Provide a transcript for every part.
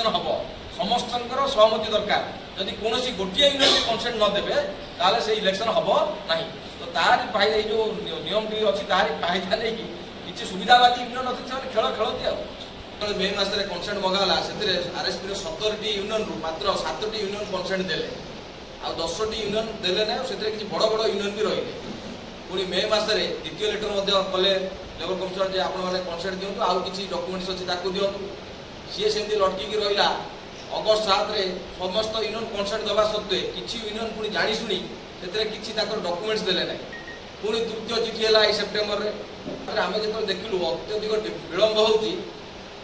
election हम समस्त सहमति दरकार जदि कौन गोटे यूनियन कंसेंट नदेवे ताले से इलेक्शन हम ना तो तारी फायदा जो नियम टी अच्छी तारी फायदा नहीं कि सुविधावादी यूनियन अच्छे से खेल खेलती आ मे मसरे कंसेंट मगाला से आरएसपी 17 यूनियन रु मात्र 7 यूनियन कंसेंट देले आ 10 यूनियन देले ना से किसी बड़ बड़ यूनियन भी रही पुणी मे मसरे द्वितीय लेटर कले लेबर कमिशनर जे आपण मैंने कंसेंट दिंतु आउ किसी डॉक्यूमेंट्स अच्छी दिंतु सी सेमती लटकिकी रहा अगस्ट 7 रे समस्त यूनियन कंसेंट दवा सत्वे किसी यूनियन पुणी जाशुणी से किसी डॉक्यूमेंट्स देले ना पुणी तृतीय चिठी है सेप्टेम्बर में आम जो देखलु अत्यधिक विलंब हो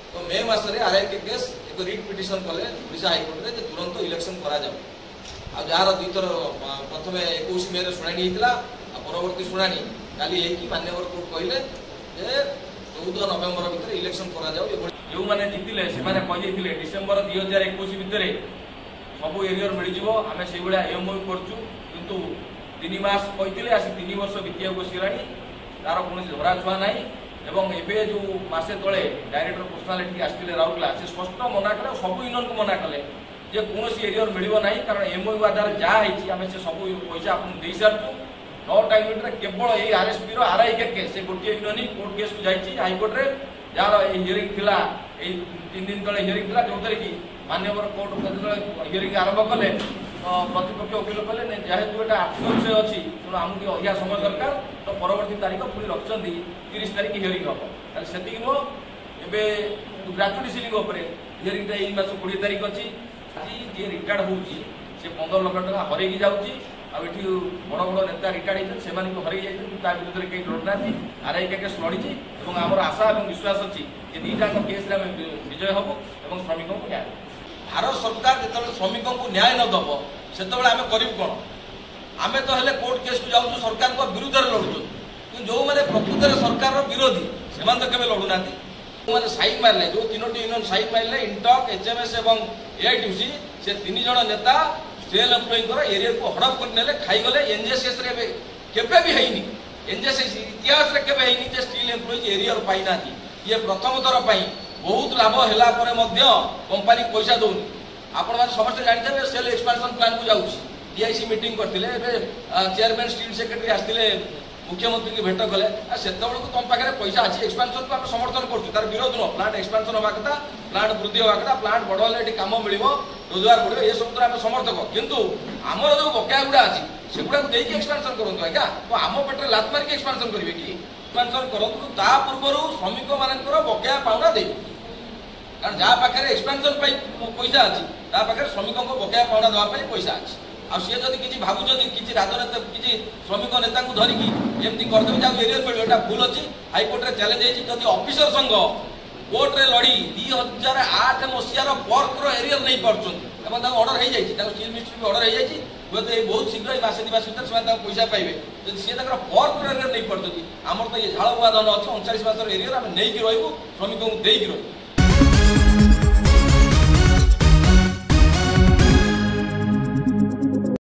तो मे मसरे आरआईके केस एक रिट पिटिशन कले ओडिशा हाईकोर्ट में तुरंत इलेक्शन करा जाऊ जार दुईथर प्रथम 21 मे शुणी होता परवर्ती शुणी काली मान्यवर कोर्ट कहले 14 नवेम्बर भितर इलेक्शन करा जाऊ जो मैंने जीतिले से कही डिसेम्बर 2021 भितर सब एरियर मिल आम से भाया एमओयू करचु किंतु 3 मास कहते आसी 3 वर्ष बीतिया बसगला तार कौन धरा छुआ ना एवं एबे जो मासे तले डायरेक्टर पर्सनालिटी आसते राउरकेला से स्पष्ट मना कले सब यूनियन को मना कले जे कौन एरियर मिल ना कारण एमओयू आधार जहाँ आम से सब पैसा आपको दे सारू 9टा यूनिट केवल ये आरएसपी आरआईके केस से गोटे यूनियन कोर्ट केस को जाइए हाईकोर्ट रे जार हियरिंग थिला 3 दिन तले हियरिंग थिला जो कि मान्यवर कोर्ट हियरिंग आरंभ कले प्रतिपक्ष वकिल कहले जेहेतु एटा आर्थिक विषय अच्छी तेणु आमको अधिका समय दरकार तो परवर्ती तारीख पुणी रखिंट 30 तारीख हियरिंग हम से नुह एवं ग्राजुएट सिलिंग हियरिंगटा यही मास 20 तारीख अच्छी आज जी रिटायर्ड होती 15 लाख टका हरई जाऊँगी आठी बड़ बड़ नेता रिटायर्ड होते हैं हरई जाता विरोध में कहीं लड़ना आरआईके केस लड़ी और आमर आशा और विश्वास अच्छी ये दुईटा केस विजय हम और श्रमिकों को न्याय भारत सरकार जो श्रमिकों को न्याय नदब से आम करूँ कौन आम तो हेल्ले कोर्ट केस को जाऊँ सरकार को विरुद्ध लड़ुँ कि जो मैंने प्रकृत सरकार विरोधी से तो केवे लड़ुना मैंने साइन मारे जो 3टी यूनियन साइन मारे इंटक एचएमएस और एआईटीसी से 3 जन नेता स्टेल एम्प्लॉय एरिया को हड़प कर खाईगले एनजेएसएस केवे भी है एनजेएसएस इतिहास के स्टील एम्प्लॉय एरिया पाई ना ये प्रथम थर बहुत लाभ है कंपानी पैसा दौनी आपण मैंने समस्त जानते सेल एक्सपांशन प्लान को जाऊँगी डीआईसी मीटिंग करते चेयरमैन स्टील सेक्रेटरी आसते मुख्यमंत्री की भेट कले से तुम पाखे पैसा अच्छी एक्सपांशन को आम समर्थन करूँ तार विरोध नुह प्लांट एक्सपांशन हवा कथा प्लांट वृद्धि हवा कथा प्लांट बढ़े कम मिल रोजगार बढ़ ये सब आम समर्थक किंतु आमर जो बकाया गुड़ा अच्छी से गुड़ा देखिए एक्सपांशन करूँ आज्ञा तो आम पेटे लात मारिक एक्सपांशन करेंगे कि एक्सपांशन करूँ ता पूर्व श्रमिक मान बकाया पाउना दे कारण जहाँ पाखे एक्सपांशन पैसा अच्छी पाखे श्रमिकों को बकाया पाउना देवाई पैसा अच्छी आ सी जब किसी भावुँ किसी राजनेता किसी श्रमिक नेता को धरिकी एमती करदेवी जहाँ एरियर मिले यहाँ भूल अच्छी हाईकोर्ट में चैलेंज होती ऑफिसर संघ कोर्ट में लड़ी 2008 मसीहार वर्कर एरियर नहीं पार्टी अर्डर हो जाए स्टील मिनिस्ट्री भी अर्डर हो जाए हुए तो बहुत शीघ्र मसे 2 मास भर पैसा पाइबे जब सी वर्कर एरियर नहीं पार्टी आमर तो ये झाड़ बुआ धन अच्छी 39 मास एरियर आम नहीं रही श्रमिक को देकी रही